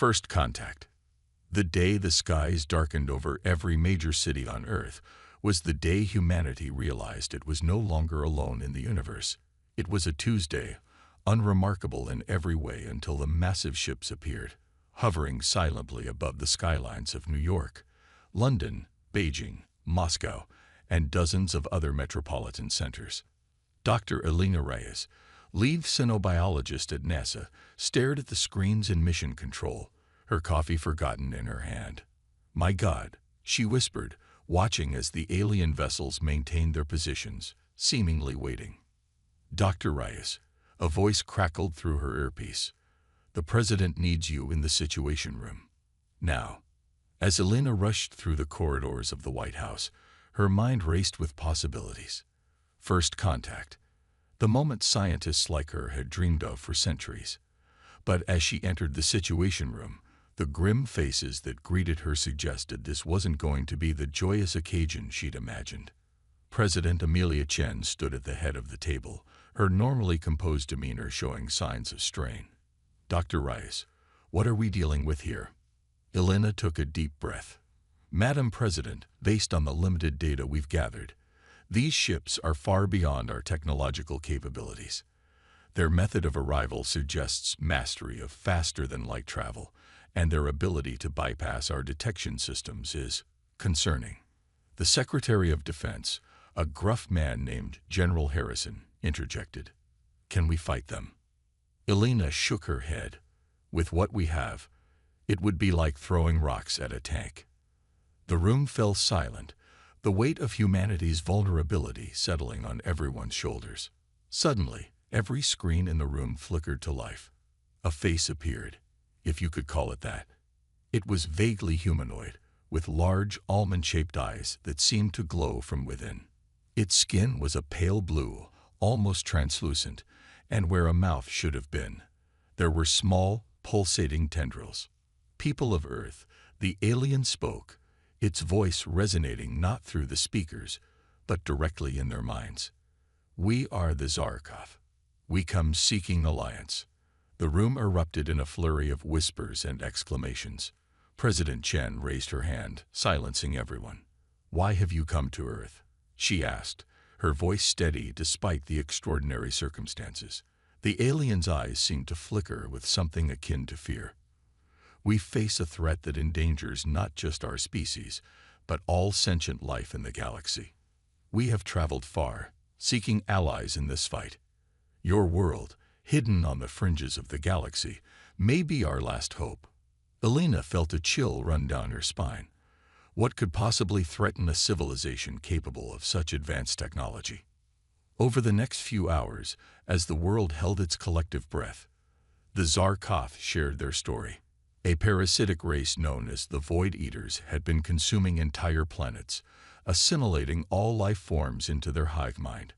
First contact. The day the skies darkened over every major city on Earth was the day humanity realized it was no longer alone in the universe. It was a Tuesday, unremarkable in every way until the massive ships appeared, hovering silently above the skylines of New York, London, Beijing, Moscow, and dozens of other metropolitan centers. Dr. Elena Reyes, lead xenobiologist at NASA, stared at the screens in mission control, her coffee forgotten in her hand. "My God," she whispered, watching as the alien vessels maintained their positions, seemingly waiting. "Dr. Reyes," a voice crackled through her earpiece, "the President needs you in the Situation Room. Now." As Elena rushed through the corridors of the White House, her mind raced with possibilities. First contact. The moment scientists like her had dreamed of for centuries. But as she entered the Situation Room, the grim faces that greeted her suggested this wasn't going to be the joyous occasion she'd imagined. President Amelia Chen stood at the head of the table, her normally composed demeanor showing signs of strain. "Dr. Reyes, what are we dealing with here?" Elena took a deep breath. "Madam President, based on the limited data we've gathered, these ships are far beyond our technological capabilities. Their method of arrival suggests mastery of faster-than-light travel, and their ability to bypass our detection systems is concerning." The Secretary of Defense, a gruff man named General Harrison, interjected. "Can we fight them?" Elena shook her head. "With what we have, it would be like throwing rocks at a tank." The room fell silent, the weight of humanity's vulnerability settling on everyone's shoulders. Suddenly, every screen in the room flickered to life. A face appeared, if you could call it that. It was vaguely humanoid, with large, almond-shaped eyes that seemed to glow from within. Its skin was a pale blue, almost translucent, and where a mouth should have been, there were small, pulsating tendrils. "People of Earth," the alien spoke, its voice resonating not through the speakers, but directly in their minds. "We are the Zarkov. We come seeking alliance." The room erupted in a flurry of whispers and exclamations. President Chen raised her hand, silencing everyone. "Why have you come to Earth?" she asked, her voice steady despite the extraordinary circumstances. The alien's eyes seemed to flicker with something akin to fear. "We face a threat that endangers not just our species, but all sentient life in the galaxy. We have traveled far, seeking allies in this fight. Your world, hidden on the fringes of the galaxy, may be our last hope." Elena felt a chill run down her spine. What could possibly threaten a civilization capable of such advanced technology? Over the next few hours, as the world held its collective breath, the Zarkov shared their story. A parasitic race known as the Void Eaters had been consuming entire planets, assimilating all life forms into their hive mind.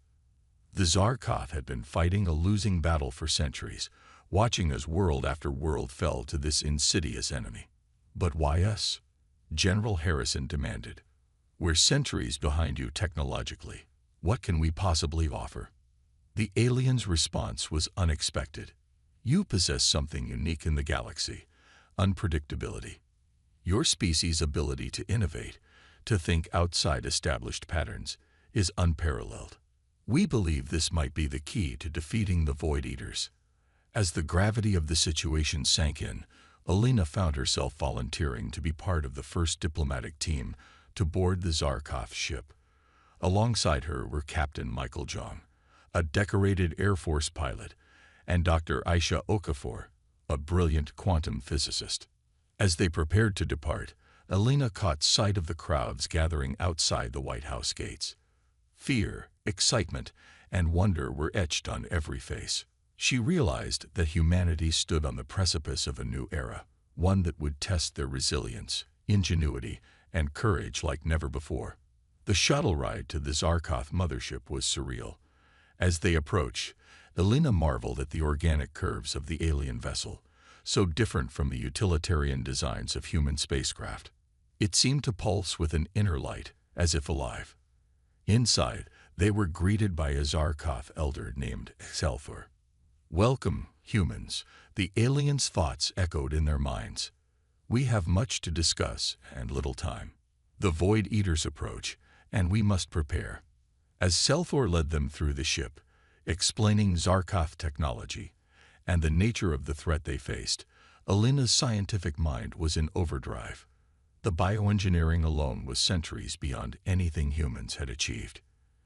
The Zarkov had been fighting a losing battle for centuries, watching as world after world fell to this insidious enemy. "But why us?" General Harrison demanded. "We're centuries behind you technologically. What can we possibly offer?" The alien's response was unexpected. "You possess something unique in the galaxy: unpredictability. Your species' ability to innovate, to think outside established patterns, is unparalleled. We believe this might be the key to defeating the Void Eaters." As the gravity of the situation sank in, Elena found herself volunteering to be part of the first diplomatic team to board the Zarkov ship. Alongside her were Captain Michael Jong, a decorated Air Force pilot, and Dr. Aisha Okafor, a brilliant quantum physicist. As they prepared to depart, Elena caught sight of the crowds gathering outside the White House gates. Fear, excitement, and wonder were etched on every face. She realized that humanity stood on the precipice of a new era, one that would test their resilience, ingenuity, and courage like never before. The shuttle ride to the Zarkov mothership was surreal. As they approached, Elena marveled at the organic curves of the alien vessel, so different from the utilitarian designs of human spacecraft. It seemed to pulse with an inner light, as if alive. Inside, they were greeted by a Zarkov elder named Excelfor. "Welcome, humans," The aliens' thoughts echoed in their minds. We have much to discuss and little time. The Void Eaters approach, and we must prepare. As Selthor led them through the ship, explaining Zarkoth technology and the nature of the threat they faced, Alina's scientific mind was in overdrive. The bioengineering alone was centuries beyond anything humans had achieved.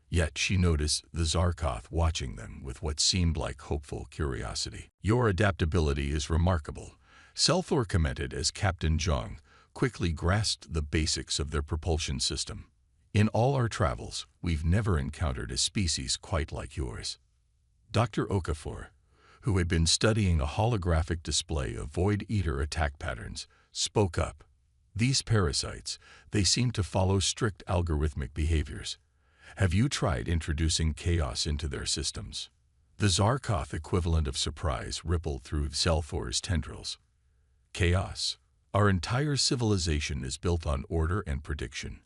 Yet she noticed the Zarkoth watching them with what seemed like hopeful curiosity. "Your adaptability is remarkable," Selthor commented as Captain Jong quickly grasped the basics of their propulsion system. "In all our travels, we've never encountered a species quite like yours." Dr. Okafor, who had been studying a holographic display of Void Eater attack patterns, spoke up. "These parasites, they seem to follow strict algorithmic behaviors. Have you tried introducing chaos into their systems?" The Zarkoth equivalent of surprise rippled through Selthor's tendrils. "Chaos? Our entire civilization is built on order and prediction.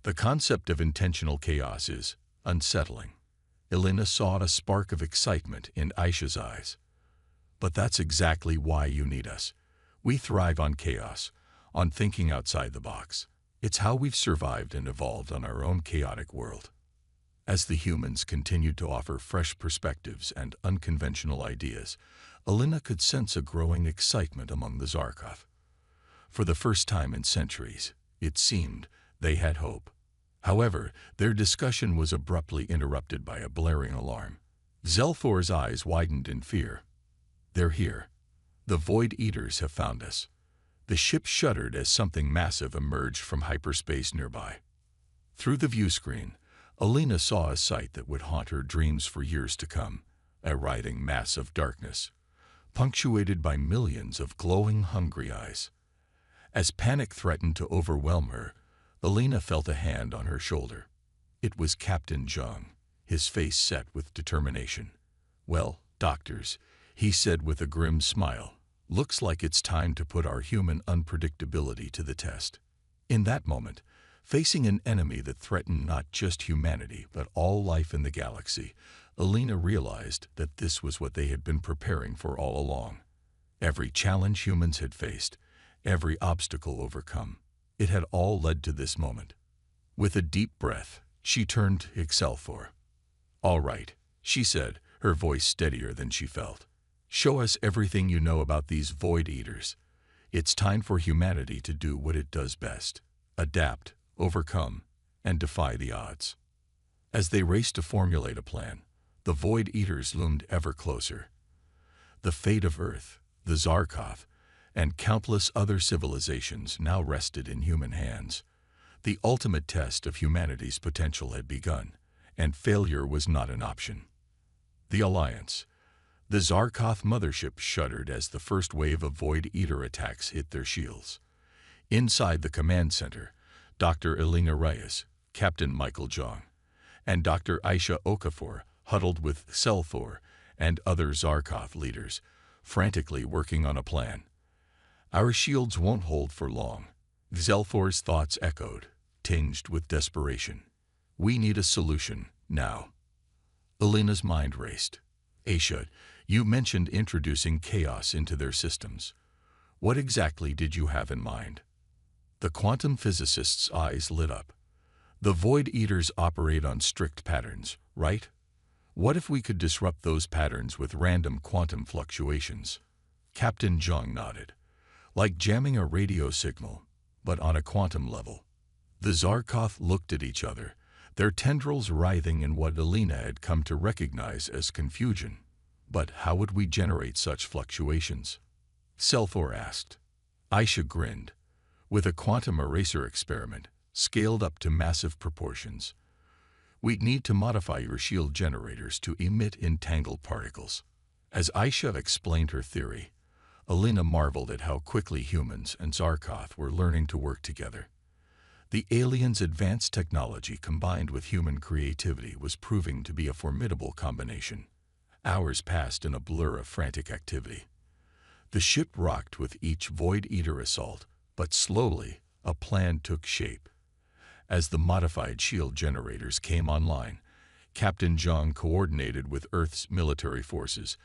The concept of intentional chaos is unsettling." Alina saw a spark of excitement in Aisha's eyes. "But that's exactly why you need us. We thrive on chaos, on thinking outside the box. It's how we've survived and evolved on our own chaotic world." As the humans continued to offer fresh perspectives and unconventional ideas, Alina could sense a growing excitement among the Zarkoth. For the first time in centuries, it seemed, they had hope. However, their discussion was abruptly interrupted by a blaring alarm. Selthor's eyes widened in fear. "They're here. The Void Eaters have found us." The ship shuddered as something massive emerged from hyperspace nearby. Through the view screen, Alina saw a sight that would haunt her dreams for years to come, a writhing mass of darkness, punctuated by millions of glowing, hungry eyes. As panic threatened to overwhelm her, Alina felt a hand on her shoulder. It was Captain Jung, his face set with determination. "Well, doctors," he said with a grim smile, "looks like it's time to put our human unpredictability to the test." In that moment, facing an enemy that threatened not just humanity but all life in the galaxy, Alina realized that this was what they had been preparing for all along. Every challenge humans had faced, every obstacle overcome, it had all led to this moment. With a deep breath, she turned to Selthor. "All right," she said, her voice steadier than she felt. "Show us everything you know about these Void Eaters. It's time for humanity to do what it does best: adapt, overcome, and defy the odds." As they raced to formulate a plan, the Void Eaters loomed ever closer. The fate of Earth, the Zarkoth, and countless other civilizations now rested in human hands. The ultimate test of humanity's potential had begun, and failure was not an option. The Alliance. The Zarkoth mothership shuddered as the first wave of Void Eater attacks hit their shields. Inside the command center, Dr. Elena Reyes, Captain Michael Jong, and Dr. Aisha Okafor huddled with Selthor and other Zarkoth leaders, frantically working on a plan. "Our shields won't hold for long," Selthor's thoughts echoed, tinged with desperation. "We need a solution, now." Elena's mind raced. "Aisha, you mentioned introducing chaos into their systems. What exactly did you have in mind?" The quantum physicist's eyes lit up. "The Void Eaters operate on strict patterns, right? What if we could disrupt those patterns with random quantum fluctuations?" Captain Jong nodded. "Like jamming a radio signal, but on a quantum level." The Zarkoth looked at each other, their tendrils writhing in what Alina had come to recognize as confusion. "But how would we generate such fluctuations?" Selthor asked. Aisha grinned. "With a quantum eraser experiment, scaled up to massive proportions. We'd need to modify your shield generators to emit entangled particles." As Aisha explained her theory, Alina marveled at how quickly humans and Zarkoth were learning to work together. The aliens' advanced technology combined with human creativity was proving to be a formidable combination. Hours passed in a blur of frantic activity. The ship rocked with each Void Eater assault, but slowly a plan took shape. As the modified shield generators came online, Captain Jong coordinated with Earth's military forces,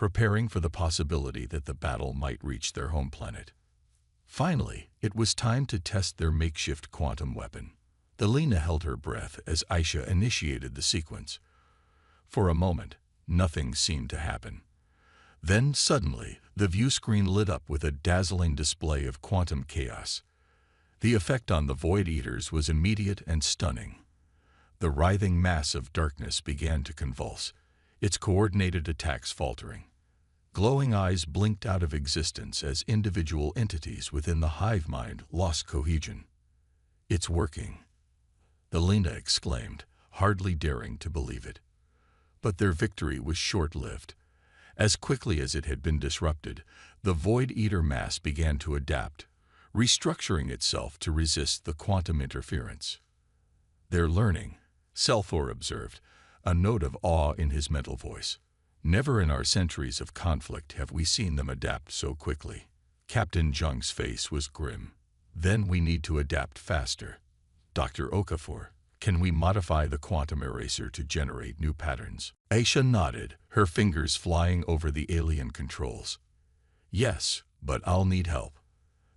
preparing for the possibility that the battle might reach their home planet. Finally, it was time to test their makeshift quantum weapon. Elena held her breath as Aisha initiated the sequence. For a moment, nothing seemed to happen. Then, suddenly, the view screen lit up with a dazzling display of quantum chaos. The effect on the Void Eaters was immediate and stunning. The writhing mass of darkness began to convulse, its coordinated attacks faltering. Glowing eyes blinked out of existence as individual entities within the hive mind lost cohesion. "It's working," Elena exclaimed, hardly daring to believe it. But their victory was short-lived. As quickly as it had been disrupted, the Void Eater mass began to adapt, restructuring itself to resist the quantum interference. "They're learning," Selthor observed, a note of awe in his mental voice. "Never in our centuries of conflict have we seen them adapt so quickly." Captain Jung's face was grim. "Then we need to adapt faster. Dr. Okafor, can we modify the quantum eraser to generate new patterns?" Aisha nodded, her fingers flying over the alien controls. "Yes, but I'll need help.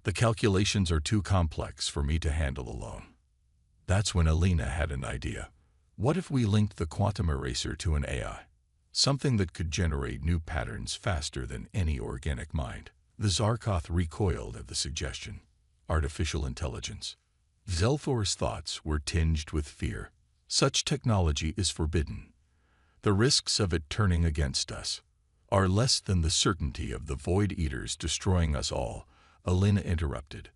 The calculations are too complex for me to handle alone." That's when Elena had an idea. What if we linked the quantum eraser to an AI? Something that could generate new patterns faster than any organic mind. The Zarkoth recoiled at the suggestion. Artificial intelligence. Zelthor's thoughts were tinged with fear. Such technology is forbidden. The risks of it turning against us are less than the certainty of the Void Eaters destroying us all, Elena interrupted.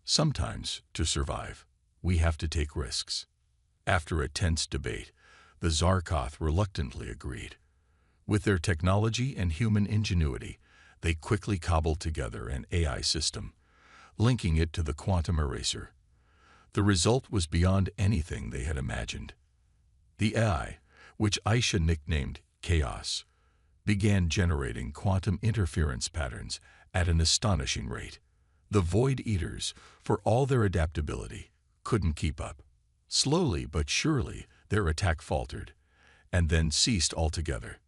"Sometimes, to survive, we have to take risks." After a tense debate, the Zarkoth reluctantly agreed. With their technology and human ingenuity, they quickly cobbled together an AI system, linking it to the quantum eraser. The result was beyond anything they had imagined. The AI, which Aisha nicknamed Chaos, began generating quantum interference patterns at an astonishing rate. The Void Eaters, for all their adaptability, couldn't keep up. Slowly but surely, their attack faltered, and then ceased altogether.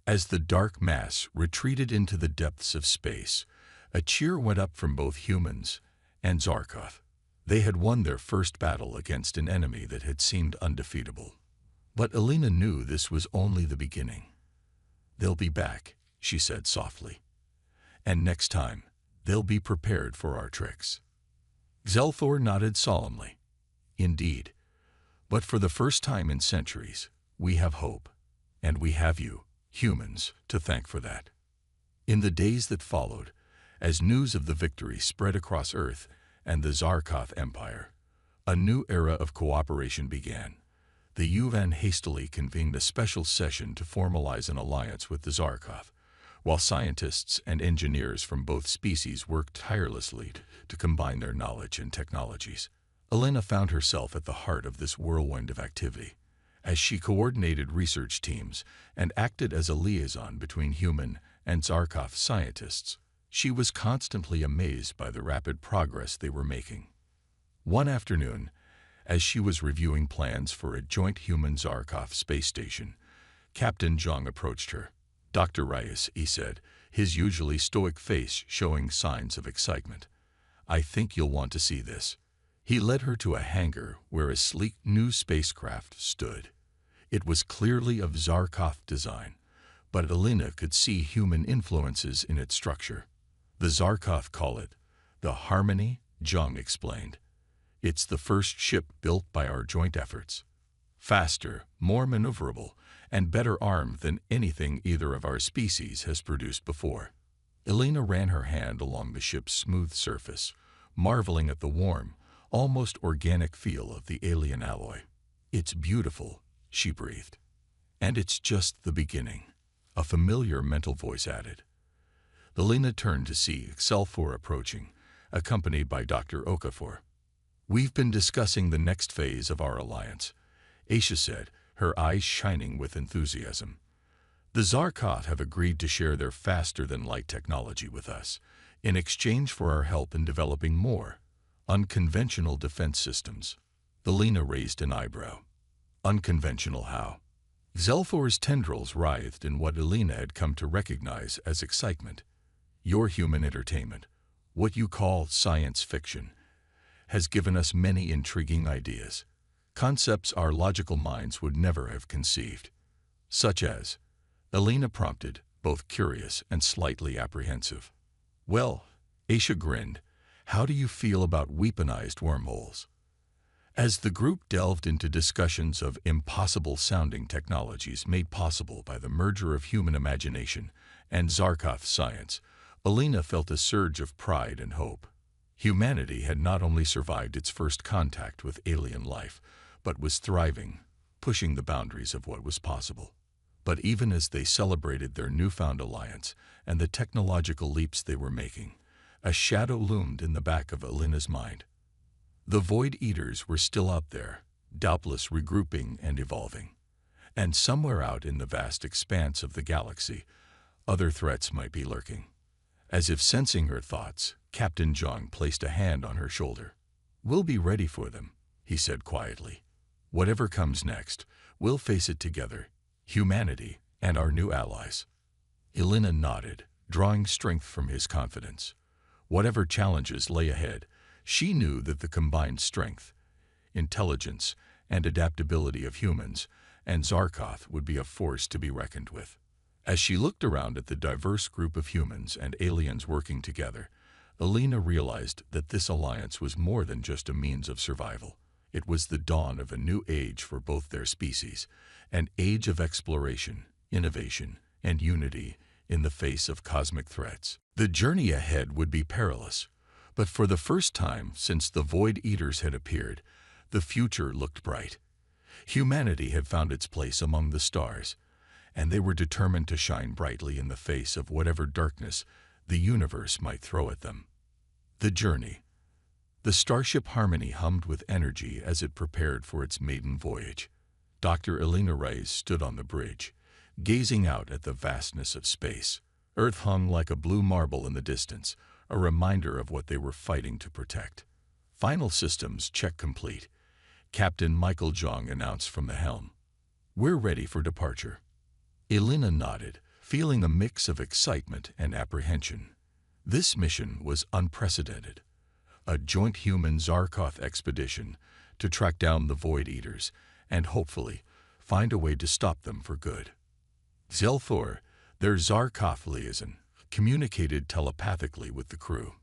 As the dark mass retreated into the depths of space, a cheer went up from both humans and Zarkoth. They had won their first battle against an enemy that had seemed undefeatable. But Elena knew this was only the beginning. "They'll be back," she said softly. "And next time, they'll be prepared for our tricks." Zelthor nodded solemnly. "Indeed. But for the first time in centuries, we have hope. And we have you, humans, to thank for that." In the days that followed, as news of the victory spread across Earth and the Zarkoth Empire, a new era of cooperation began. The Yuvan hastily convened a special session to formalize an alliance with the Zarkoth, while scientists and engineers from both species worked tirelessly to combine their knowledge and technologies. Elena found herself at the heart of this whirlwind of activity, as she coordinated research teams and acted as a liaison between human and Zarkoth scientists. She was constantly amazed by the rapid progress they were making. One afternoon, as she was reviewing plans for a joint human-Zarkoth space station, Captain Zhang approached her. "Dr. Reyes," he said, his usually stoic face showing signs of excitement, "I think you'll want to see this." He led her to a hangar where a sleek new spacecraft stood. It was clearly of Zarkoth design, but Elena could see human influences in its structure. "The Zarkoth call it the Harmony," Zhang explained. "It's the first ship built by our joint efforts. Faster, more maneuverable, and better armed than anything either of our species has produced before." Elena ran her hand along the ship's smooth surface, marveling at the warm, almost organic feel of the alien alloy. "It's beautiful," she breathed. "And it's just the beginning," a familiar mental voice added. Elena turned to see Selthor approaching, accompanied by Dr. Okafor. "We've been discussing the next phase of our alliance," Aisha said, her eyes shining with enthusiasm. "The Zarkoth have agreed to share their faster-than-light technology with us, in exchange for our help in developing more unconventional defense systems." Elena raised an eyebrow. "Unconventional how?" Zelthor's tendrils writhed in what Elena had come to recognize as excitement. Your human entertainment, what you call science fiction, has given us many intriguing ideas, concepts our logical minds would never have conceived. Such as, Elena prompted, both curious and slightly apprehensive. Well, Aisha grinned, how do you feel about weaponized wormholes? As the group delved into discussions of impossible-sounding technologies made possible by the merger of human imagination and Zarkoth science, Elena felt a surge of pride and hope. Humanity had not only survived its first contact with alien life, but was thriving, pushing the boundaries of what was possible. But even as they celebrated their newfound alliance and the technological leaps they were making, a shadow loomed in the back of Elena's mind. The Void Eaters were still out there, doubtless regrouping and evolving. And somewhere out in the vast expanse of the galaxy, other threats might be lurking. As if sensing her thoughts, Captain Zhang placed a hand on her shoulder. We'll be ready for them, he said quietly. Whatever comes next, we'll face it together, humanity and our new allies. Elena nodded, drawing strength from his confidence. Whatever challenges lay ahead, she knew that the combined strength, intelligence, and adaptability of humans and Zarkoth would be a force to be reckoned with. As she looked around at the diverse group of humans and aliens working together, Elena realized that this alliance was more than just a means of survival. It was the dawn of a new age for both their species, an age of exploration, innovation, and unity in the face of cosmic threats. The journey ahead would be perilous, but for the first time since the Void Eaters had appeared, the future looked bright. Humanity had found its place among the stars, and they were determined to shine brightly in the face of whatever darkness the universe might throw at them. The journey. The starship Harmony hummed with energy as it prepared for its maiden voyage. Dr. Elena Reyes stood on the bridge, gazing out at the vastness of space. Earth hung like a blue marble in the distance, a reminder of what they were fighting to protect. Final systems check complete. Captain Michael Zhang announced from the helm. We're ready for departure. Elena nodded, feeling a mix of excitement and apprehension. This mission was unprecedented. A joint human Zarkoth expedition to track down the Void Eaters and hopefully find a way to stop them for good. Zelthor, their Zarkoth liaison, communicated telepathically with the crew.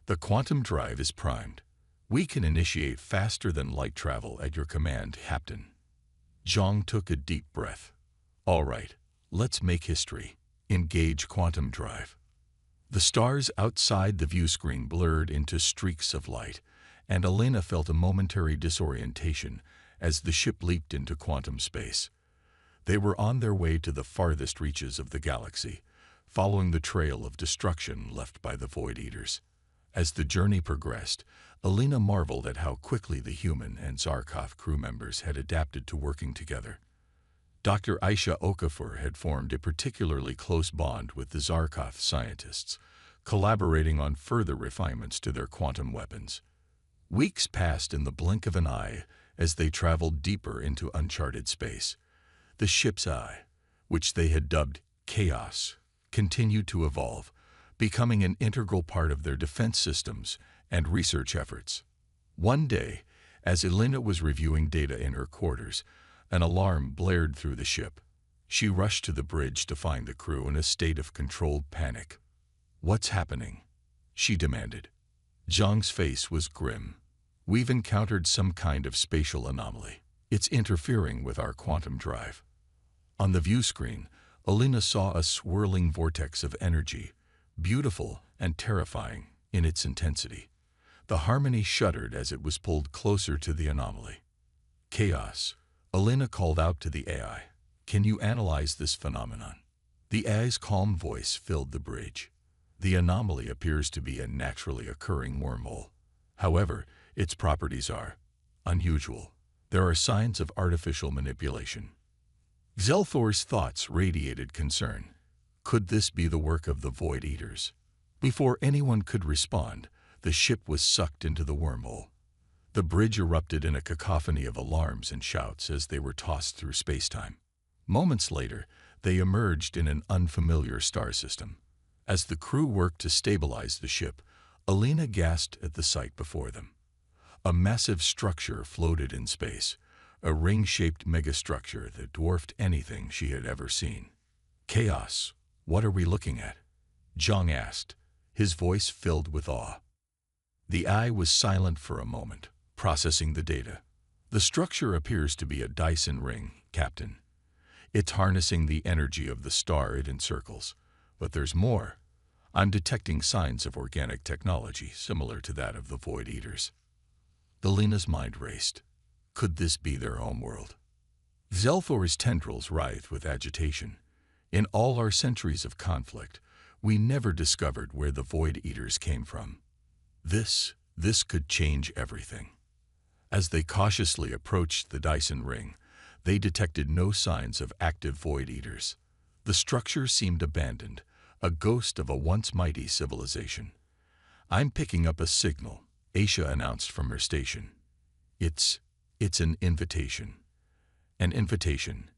The quantum drive is primed. We can initiate faster than light travel at your command, Captain. Zhang took a deep breath. All right, let's make history. Engage quantum drive. The stars outside the view screen blurred into streaks of light, and Elena felt a momentary disorientation as the ship leaped into quantum space. They were on their way to the farthest reaches of the galaxy, following the trail of destruction left by the Void Eaters. As the journey progressed, Elena marveled at how quickly the human and Zarkoth crew members had adapted to working together. Dr. Aisha Okafor had formed a particularly close bond with the Zarkoth scientists, collaborating on further refinements to their quantum weapons. Weeks passed in the blink of an eye as they traveled deeper into uncharted space. The ship's eye, which they had dubbed Chaos, continued to evolve, becoming an integral part of their defense systems and research efforts. One day, as Elena was reviewing data in her quarters, an alarm blared through the ship. She rushed to the bridge to find the crew in a state of controlled panic. What's happening? She demanded. Zhang's face was grim. We've encountered some kind of spatial anomaly. It's interfering with our quantum drive. On the view screen, Elena saw a swirling vortex of energy, beautiful and terrifying in its intensity. The Harmony shuddered as it was pulled closer to the anomaly. Chaos. Elena called out to the AI. Can you analyze this phenomenon? The AI's calm voice filled the bridge. The anomaly appears to be a naturally occurring wormhole. However, its properties are unusual. There are signs of artificial manipulation. Zelthor's thoughts radiated concern. Could this be the work of the Void Eaters? Before anyone could respond, the ship was sucked into the wormhole. The bridge erupted in a cacophony of alarms and shouts as they were tossed through space-time. Moments later, they emerged in an unfamiliar star system. As the crew worked to stabilize the ship, Alina gasped at the sight before them. A massive structure floated in space, a ring-shaped megastructure that dwarfed anything she had ever seen. "Chaos, what are we looking at?" Zhang asked, his voice filled with awe. The eye was silent for a moment, processing the data. "The structure appears to be a Dyson ring, Captain. It's harnessing the energy of the star it encircles. But there's more. I'm detecting signs of organic technology similar to that of the Void Eaters." Alina's mind raced. Could this be their homeworld? Zelthor's tendrils writhed with agitation. In all our centuries of conflict, we never discovered where the Void Eaters came from. This could change everything. As they cautiously approached the Dyson ring, they detected no signs of active Void Eaters. The structure seemed abandoned, a ghost of a once mighty civilization. "I'm picking up a signal," Aisha announced from her station. It's an invitation." "An invitation?"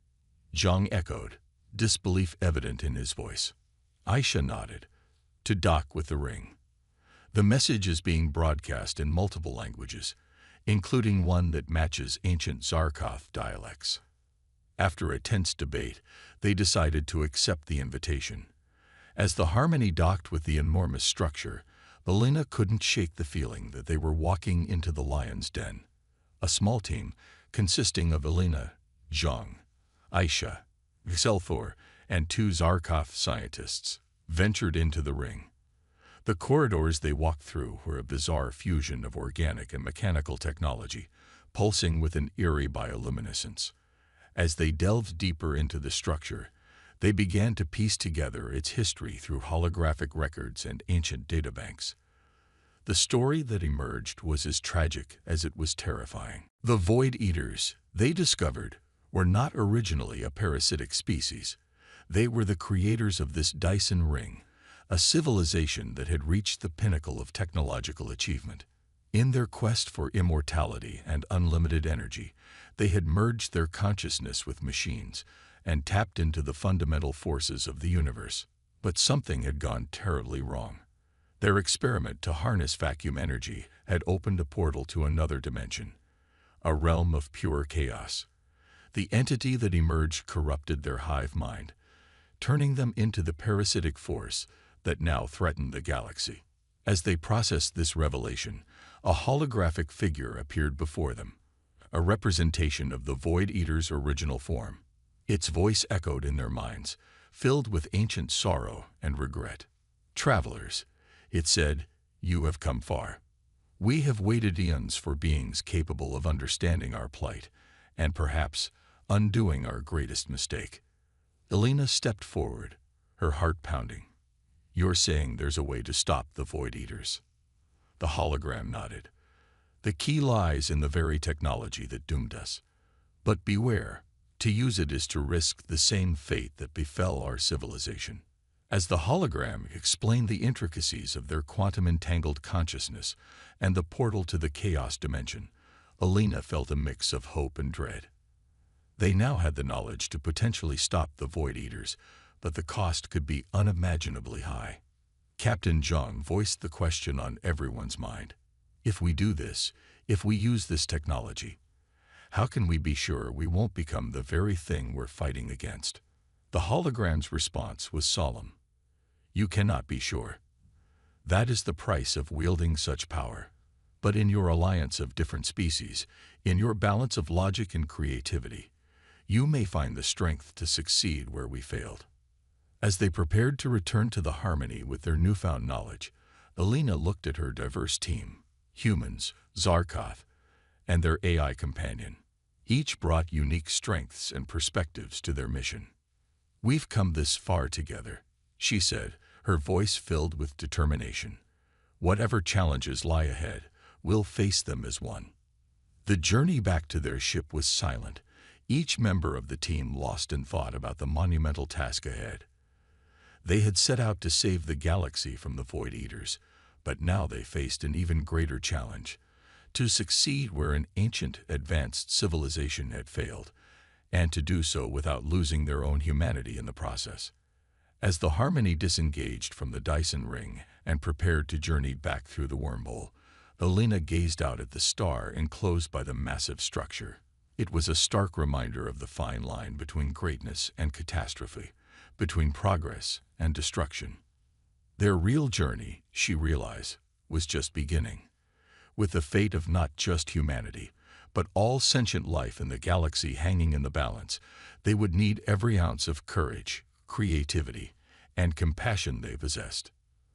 Zhang echoed, disbelief evident in his voice. Aisha nodded. "To dock with the ring. The message is being broadcast in multiple languages, including one that matches ancient Zarkoth dialects." After a tense debate, they decided to accept the invitation. As the Harmony docked with the enormous structure, Alina couldn't shake the feeling that they were walking into the lion's den. A small team, consisting of Alina, Zhang, Aisha, Zelthor, and 2 Zarkoth scientists, ventured into the ring. The corridors they walked through were a bizarre fusion of organic and mechanical technology, pulsing with an eerie bioluminescence. As they delved deeper into the structure, they began to piece together its history through holographic records and ancient databanks. The story that emerged was as tragic as it was terrifying. The Void Eaters, they discovered, were not originally a parasitic species. They were the creators of this Dyson ring, a civilization that had reached the pinnacle of technological achievement. In their quest for immortality and unlimited energy, they had merged their consciousness with machines and tapped into the fundamental forces of the universe. But something had gone terribly wrong. Their experiment to harness vacuum energy had opened a portal to another dimension, a realm of pure chaos. The entity that emerged corrupted their hive mind, turning them into the parasitic force that now threatened the galaxy. As they processed this revelation, a holographic figure appeared before them, a representation of the Void Eater's original form. Its voice echoed in their minds, filled with ancient sorrow and regret. "Travelers," it said, "you have come far. We have waited eons for beings capable of understanding our plight, and perhaps undoing our greatest mistake." Alina stepped forward, her heart pounding. "You're saying there's a way to stop the Void Eaters?" The hologram nodded. "The key lies in the very technology that doomed us. But beware, to use it is to risk the same fate that befell our civilization." As the hologram explained the intricacies of their quantum-entangled consciousness and the portal to the chaos dimension, Alina felt a mix of hope and dread. They now had the knowledge to potentially stop the Void Eaters, but the cost could be unimaginably high. Captain Zhang voiced the question on everyone's mind. If we do this, if we use this technology, how can we be sure we won't become the very thing we're fighting against? The hologram's response was solemn. You cannot be sure. That is the price of wielding such power. But in your alliance of different species, in your balance of logic and creativity, you may find the strength to succeed where we failed. As they prepared to return to the Harmony with their newfound knowledge, Alina looked at her diverse team, humans, Zarkoth, and their AI companion. Each brought unique strengths and perspectives to their mission. We've come this far together, she said, her voice filled with determination. Whatever challenges lie ahead, we'll face them as one. The journey back to their ship was silent, each member of the team lost in thought about the monumental task ahead. They had set out to save the galaxy from the Void Eaters, but now they faced an even greater challenge, to succeed where an ancient, advanced civilization had failed, and to do so without losing their own humanity in the process. As the Harmony disengaged from the Dyson ring and prepared to journey back through the wormhole, Elena gazed out at the star enclosed by the massive structure. It was a stark reminder of the fine line between greatness and catastrophe, between progress and destruction. Their real journey, she realized, was just beginning. With the fate of not just humanity, but all sentient life in the galaxy hanging in the balance, they would need every ounce of courage, creativity, and compassion they possessed.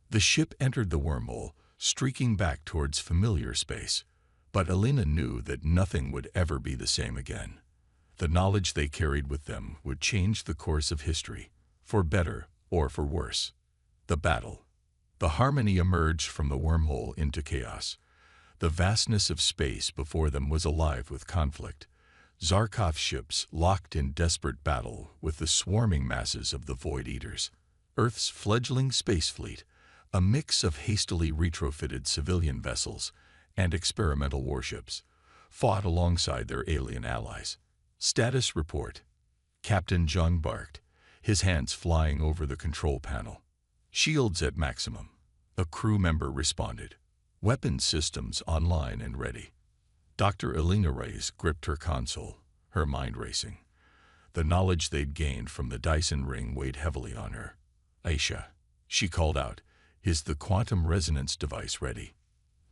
The ship entered the wormhole, streaking back towards familiar space, but Elena knew that nothing would ever be the same again. The knowledge they carried with them would change the course of history, for better or for worse. The battle. The Harmony emerged from the wormhole into chaos. The vastness of space before them was alive with conflict. Zarkov ships locked in desperate battle with the swarming masses of the Void Eaters. Earth's fledgling space fleet, a mix of hastily retrofitted civilian vessels and experimental warships, fought alongside their alien allies. Status report. Captain Jung barked, his hands flying over the control panel. Shields at maximum. A crew member responded. Weapons systems online and ready. Dr. Elena Reyes gripped her console, her mind racing. The knowledge they'd gained from the Dyson ring weighed heavily on her. Aisha, she called out, is the quantum resonance device ready?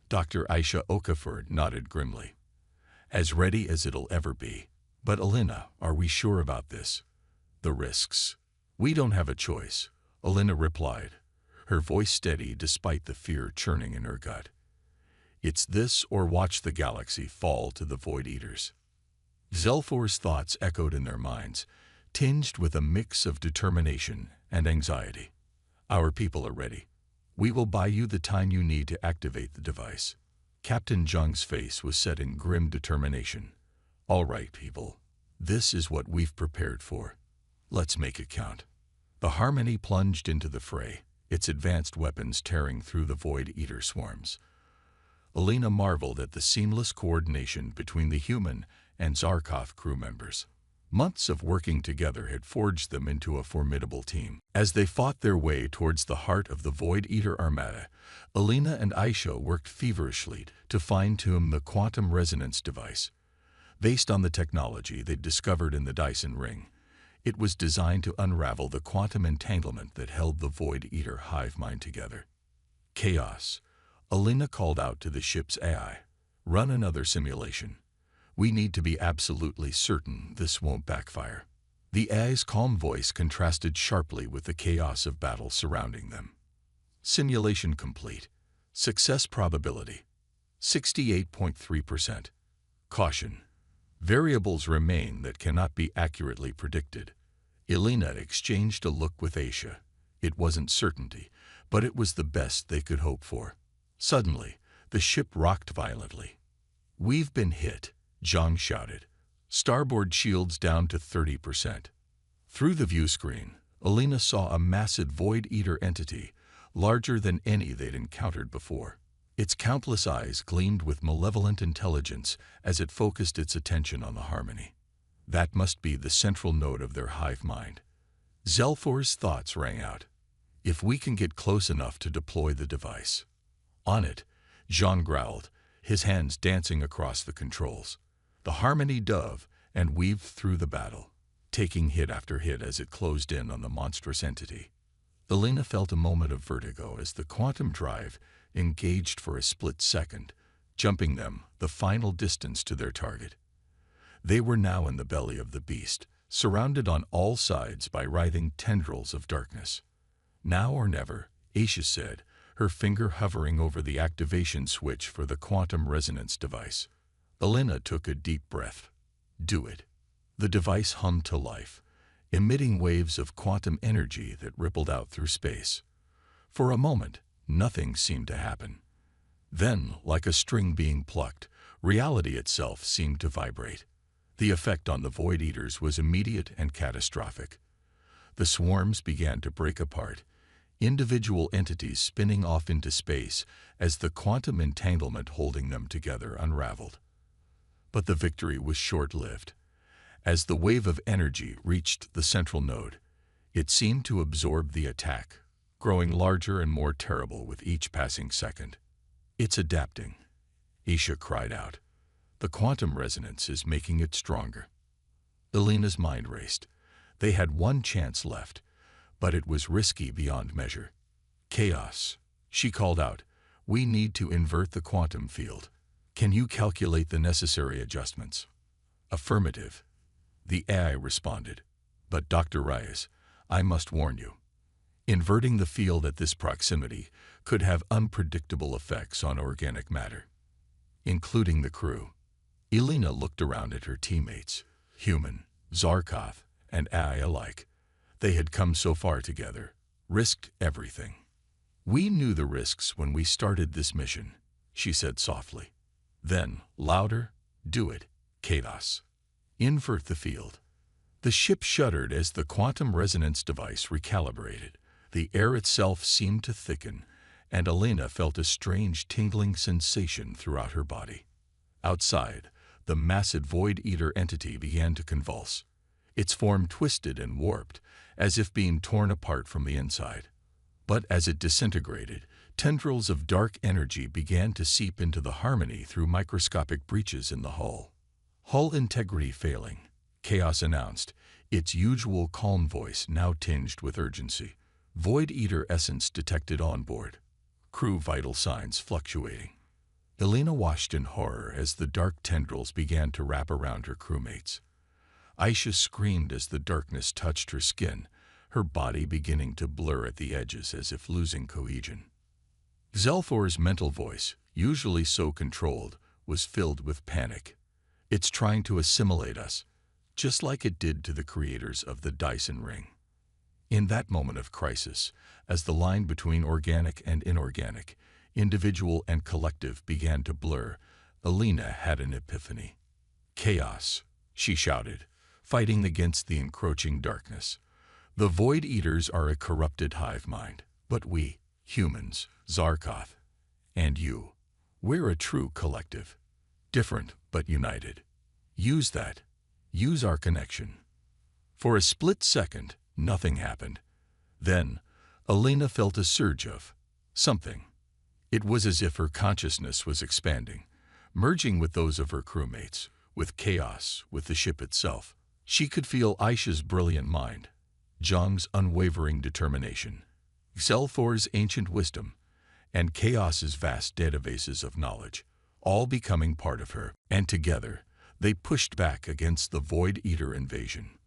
Dr. Aisha Okafor nodded grimly. As ready as it'll ever be. But Elena, are we sure about this? The risks. We don't have a choice, Elena replied, her voice steady despite the fear churning in her gut. It's this or watch the galaxy fall to the Void Eaters. Zelfor's thoughts echoed in their minds, tinged with a mix of determination and anxiety. Our people are ready. We will buy you the time you need to activate the device. Captain Jung's face was set in grim determination. All right, people. This is what we've prepared for. Let's make it count. The Harmony plunged into the fray, its advanced weapons tearing through the Void Eater swarms. Elena marveled at the seamless coordination between the human and Zarkov crew members. Months of working together had forged them into a formidable team. As they fought their way towards the heart of the Void Eater Armada, Elena and Aisha worked feverishly to fine-tune the quantum resonance device. Based on the technology they'd discovered in the Dyson ring, it was designed to unravel the quantum entanglement that held the Void Eater hive mind together. Chaos. Elena called out to the ship's AI. Run another simulation. We need to be absolutely certain this won't backfire. The AI's calm voice contrasted sharply with the chaos of battle surrounding them. Simulation complete. Success probability. 68.3%. Caution. Variables remain that cannot be accurately predicted. Elena exchanged a look with Aisha. It wasn't certainty, but it was the best they could hope for. Suddenly, the ship rocked violently. We've been hit, Zhang shouted. Starboard shields down to 30%. Through the view screen, Elena saw a massive Void Eater entity, larger than any they'd encountered before. Its countless eyes gleamed with malevolent intelligence as it focused its attention on the Harmony. That must be the central node of their hive mind. Zelfor's thoughts rang out. If we can get close enough to deploy the device. On it, Zhang growled, his hands dancing across the controls. The Harmony dove and weaved through the battle, taking hit after hit as it closed in on the monstrous entity. Elena felt a moment of vertigo as the quantum drive engaged for a split second, jumping them the final distance to their target. They were now in the belly of the beast, surrounded on all sides by writhing tendrils of darkness. Now or never, Aisha said, her finger hovering over the activation switch for the quantum resonance device. Elena took a deep breath. Do it. The device hummed to life, emitting waves of quantum energy that rippled out through space. For a moment, nothing seemed to happen. Then, like a string being plucked, reality itself seemed to vibrate. The effect on the Void Eaters was immediate and catastrophic. The swarms began to break apart, individual entities spinning off into space as the quantum entanglement holding them together unraveled. But the victory was short-lived. As the wave of energy reached the central node, it seemed to absorb the attack, growing larger and more terrible with each passing second. "It's adapting," Isha cried out. "The quantum resonance is making it stronger." Elena's mind raced. They had one chance left, but it was risky beyond measure. "Chaos," she called out. "We need to invert the quantum field. Can you calculate the necessary adjustments?" "Affirmative," the AI responded. "But Dr. Reyes, I must warn you. Inverting the field at this proximity could have unpredictable effects on organic matter, including the crew." Elena looked around at her teammates, human, Zarkoth, and AI alike. They had come so far together, risked everything. "We knew the risks when we started this mission," she said softly. Then, louder, "Do it, Chaos. Invert the field." The ship shuddered as the quantum resonance device recalibrated. The air itself seemed to thicken, and Elena felt a strange tingling sensation throughout her body. Outside, the massive Void Eater entity began to convulse. Its form twisted and warped, as if being torn apart from the inside. But as it disintegrated, tendrils of dark energy began to seep into the harmony through microscopic breaches in the hull. "Hull integrity failing," Chaos announced, its usual calm voice now tinged with urgency. "Void Eater essence detected on board. Crew vital signs fluctuating." Elena watched in horror as the dark tendrils began to wrap around her crewmates. Aisha screamed as the darkness touched her skin, her body beginning to blur at the edges as if losing cohesion. Zelthor's mental voice, usually so controlled, was filled with panic. "It's trying to assimilate us, just like it did to the creators of the Dyson ring." In that moment of crisis, as the line between organic and inorganic, individual and collective began to blur, Elena had an epiphany. "Chaos," she shouted, fighting against the encroaching darkness. "The Void Eaters are a corrupted hive mind, but we, humans, Zarkoth, and you, we're a true collective. Different, but united. Use that. Use our connection." For a split second, nothing happened. Then, Elena felt a surge of something. It was as if her consciousness was expanding, merging with those of her crewmates, with chaos, with the ship itself. She could feel Aisha's brilliant mind, Zhang's unwavering determination, Zelthor's ancient wisdom, and Chaos's vast databases of knowledge, all becoming part of her, and together, they pushed back against the Void Eater invasion.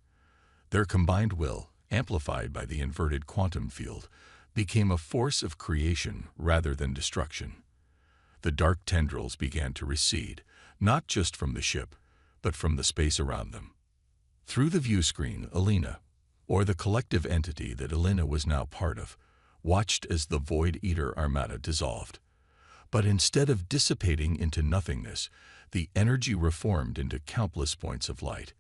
Their combined will, amplified by the inverted quantum field, became a force of creation rather than destruction. The dark tendrils began to recede, not just from the ship, but from the space around them. Through the view screen, Elena, or the collective entity that Elena was now part of, watched as the Void Eater armada dissolved. But instead of dissipating into nothingness, the energy reformed into countless points of light.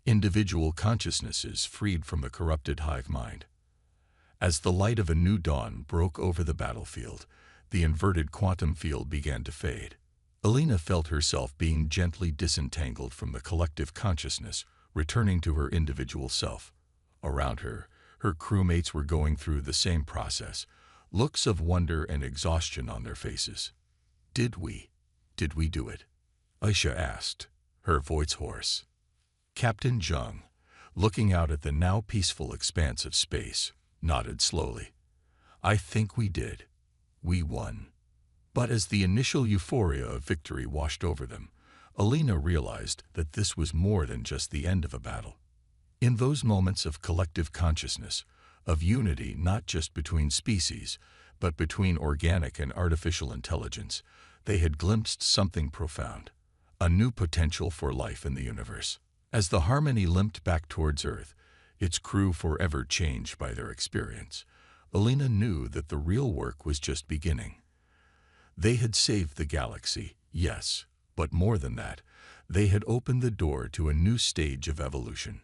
Individual consciousnesses freed from the corrupted hive mind. As the light of a new dawn broke over the battlefield, the inverted quantum field began to fade. Elena felt herself being gently disentangled from the collective consciousness, returning to her individual self. Around her, her crewmates were going through the same process, looks of wonder and exhaustion on their faces. Did we do it?" Aisha asked, her voice hoarse. Captain Zhang, looking out at the now peaceful expanse of space, nodded slowly. "I think we did. We won." But as the initial euphoria of victory washed over them, Elena realized that this was more than just the end of a battle. In those moments of collective consciousness, of unity not just between species, but between organic and artificial intelligence, they had glimpsed something profound, a new potential for life in the universe. As the Harmony limped back towards Earth, its crew forever changed by their experience, Elena knew that the real work was just beginning. They had saved the galaxy, yes, but more than that, they had opened the door to a new stage of evolution,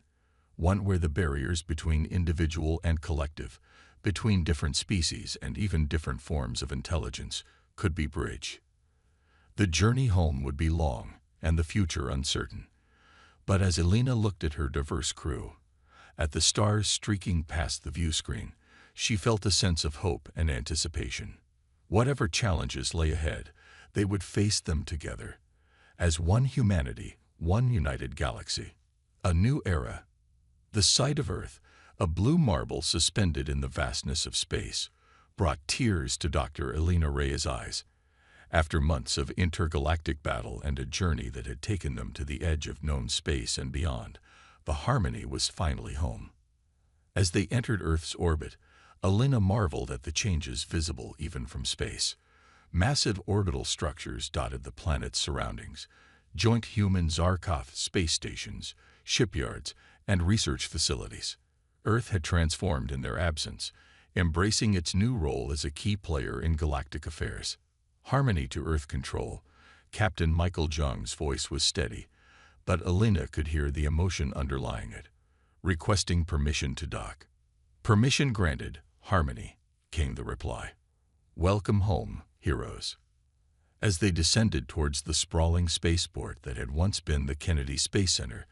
one where the barriers between individual and collective, between different species and even different forms of intelligence, could be bridged. The journey home would be long and the future uncertain, But as Elena looked at her diverse crew, at the stars streaking past the view screen, she felt a sense of hope and anticipation. Whatever challenges lay ahead, they would face them together. As one humanity, one united galaxy. A new era. The sight of Earth, a blue marble suspended in the vastness of space, brought tears to Dr. Elena Reyes' eyes. After months of intergalactic battle and a journey that had taken them to the edge of known space and beyond, the Harmony was finally home. As they entered Earth's orbit, Elena marveled at the changes visible even from space. Massive orbital structures dotted the planet's surroundings, joint human Zarkov space stations, shipyards, and research facilities. Earth had transformed in their absence, embracing its new role as a key player in galactic affairs. Harmony to Earth control. Captain Michael Jung's voice was steady, but Elena could hear the emotion underlying it, requesting permission to dock. Permission granted, Harmony, came the reply. Welcome home, heroes. As they descended towards the sprawling spaceport that had once been the Kennedy Space Center,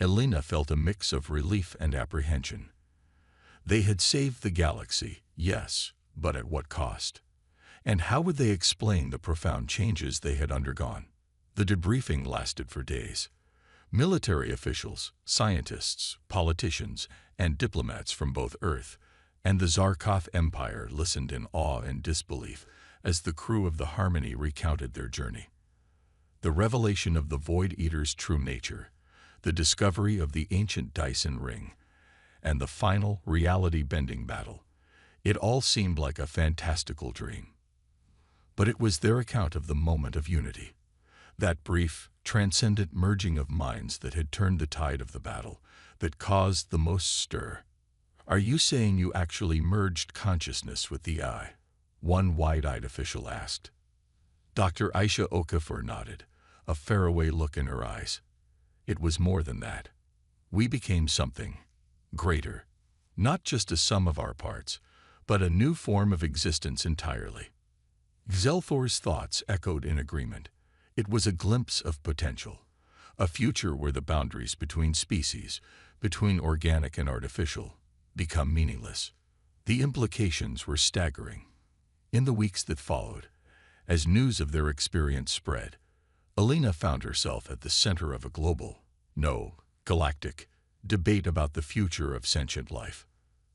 Elena felt a mix of relief and apprehension. They had saved the galaxy, yes, but at what cost? And how would they explain the profound changes they had undergone? The debriefing lasted for days. Military officials, scientists, politicians, and diplomats from both Earth and the Zarkov Empire listened in awe and disbelief as the crew of the Harmony recounted their journey. The revelation of the Void Eater's true nature, the discovery of the ancient Dyson ring, and the final reality-bending battle, it all seemed like a fantastical dream. But it was their account of the moment of unity, that brief, transcendent merging of minds that had turned the tide of the battle, that caused the most stir. Are you saying you actually merged consciousness with the I? One wide-eyed official asked. Dr. Aisha Okafor nodded, a faraway look in her eyes. It was more than that. We became something greater, not just a sum of our parts, but a new form of existence entirely. Xelthor's thoughts echoed in agreement. It was a glimpse of potential, a future where the boundaries between species, between organic and artificial, become meaningless. The implications were staggering. In the weeks that followed, as news of their experience spread, Elena found herself at the center of a global, no, galactic, debate about the future of sentient life.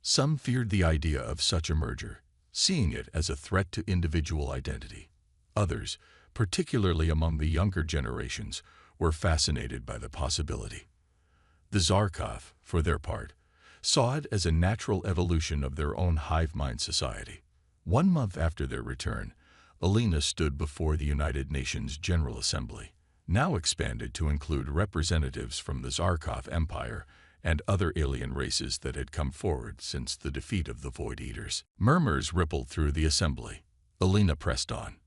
Some feared the idea of such a merger, seeing it as a threat to individual identity. Others, particularly among the younger generations, were fascinated by the possibility. The Zarkov, for their part, saw it as a natural evolution of their own hive-mind society. 1 month after their return, Elena stood before the United Nations General Assembly, now expanded to include representatives from the Zarkov Empire and other alien races that had come forward since the defeat of the Void Eaters. Murmurs rippled through the assembly. Elena pressed on.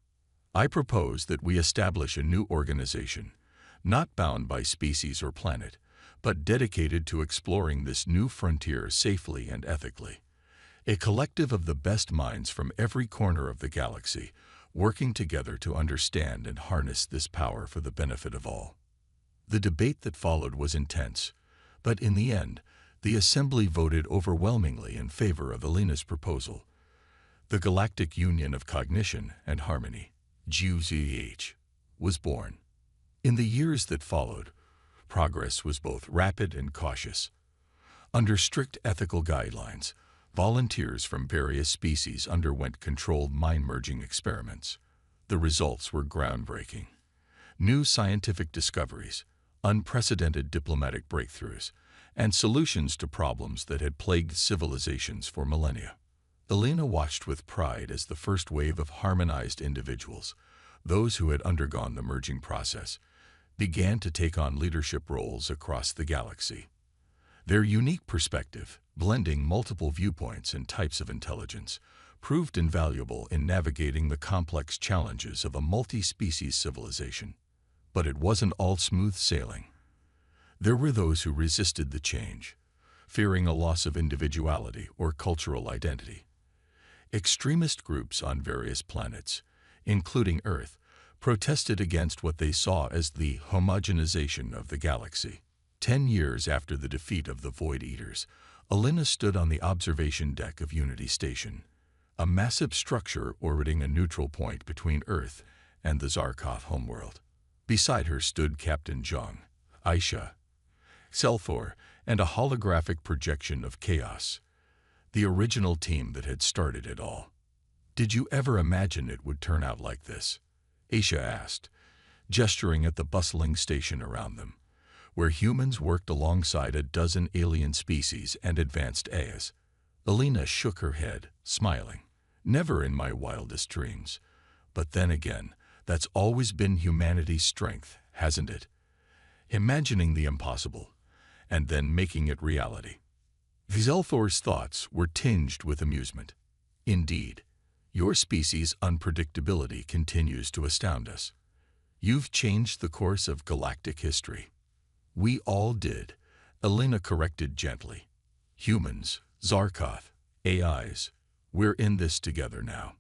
I propose that we establish a new organization, not bound by species or planet, but dedicated to exploring this new frontier safely and ethically. A collective of the best minds from every corner of the galaxy, working together to understand and harness this power for the benefit of all. The debate that followed was intense, but in the end, the Assembly voted overwhelmingly in favor of Elena's proposal. The Galactic Union of Cognition and Harmony, GUCH, was born. In the years that followed, progress was both rapid and cautious. Under strict ethical guidelines, volunteers from various species underwent controlled mind-merging experiments. The results were groundbreaking. New scientific discoveries, unprecedented diplomatic breakthroughs, and solutions to problems that had plagued civilizations for millennia. Elena watched with pride as the first wave of harmonized individuals, those who had undergone the merging process, began to take on leadership roles across the galaxy. Their unique perspective, blending multiple viewpoints and types of intelligence, proved invaluable in navigating the complex challenges of a multi-species civilization. But it wasn't all smooth sailing. There were those who resisted the change, fearing a loss of individuality or cultural identity. Extremist groups on various planets, including Earth, protested against what they saw as the homogenization of the galaxy. 10 years after the defeat of the Void Eaters, Alina stood on the observation deck of Unity Station, a massive structure orbiting a neutral point between Earth and the Zarkov homeworld. Beside her stood Captain Zhang, Aisha, Selfor, and a holographic projection of Chaos, the original team that had started it all. "Did you ever imagine it would turn out like this?" Aisha asked, gesturing at the bustling station around them, where humans worked alongside a dozen alien species and advanced AIs. Alina shook her head, smiling. "Never in my wildest dreams. But then again, that's always been humanity's strength, hasn't it? Imagining the impossible, and then making it reality." Zelthor's thoughts were tinged with amusement. "Indeed, your species' unpredictability continues to astound us. You've changed the course of galactic history." "We all did," Alina corrected gently. "Humans, Zarkoth, AIs, we're in this together now."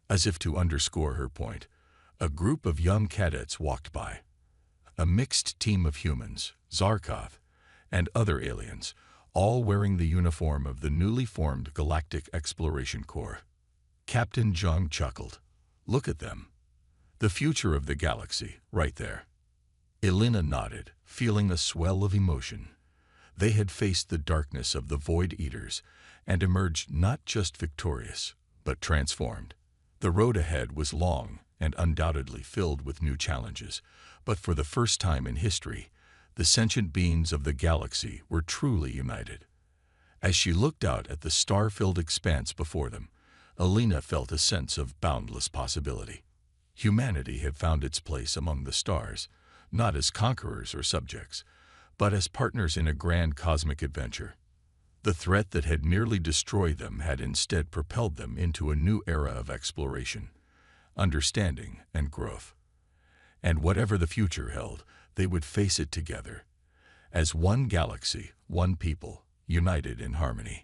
As if to underscore her point, a group of young cadets walked by. A mixed team of humans, Zarkoth, and other aliens, all wearing the uniform of the newly formed Galactic Exploration Corps. Captain Zhang chuckled. "Look at them. The future of the galaxy, right there." Alina nodded, feeling a swell of emotion. They had faced the darkness of the Void Eaters and emerged not just victorious, but transformed. The road ahead was long and undoubtedly filled with new challenges, but for the first time in history, the sentient beings of the galaxy were truly united. As she looked out at the star-filled expanse before them, Alina felt a sense of boundless possibility. Humanity had found its place among the stars, not as conquerors or subjects, but as partners in a grand cosmic adventure. The threat that had nearly destroyed them had instead propelled them into a new era of exploration, understanding, and growth. And whatever the future held, they would face it together, as one galaxy, one people, united in harmony.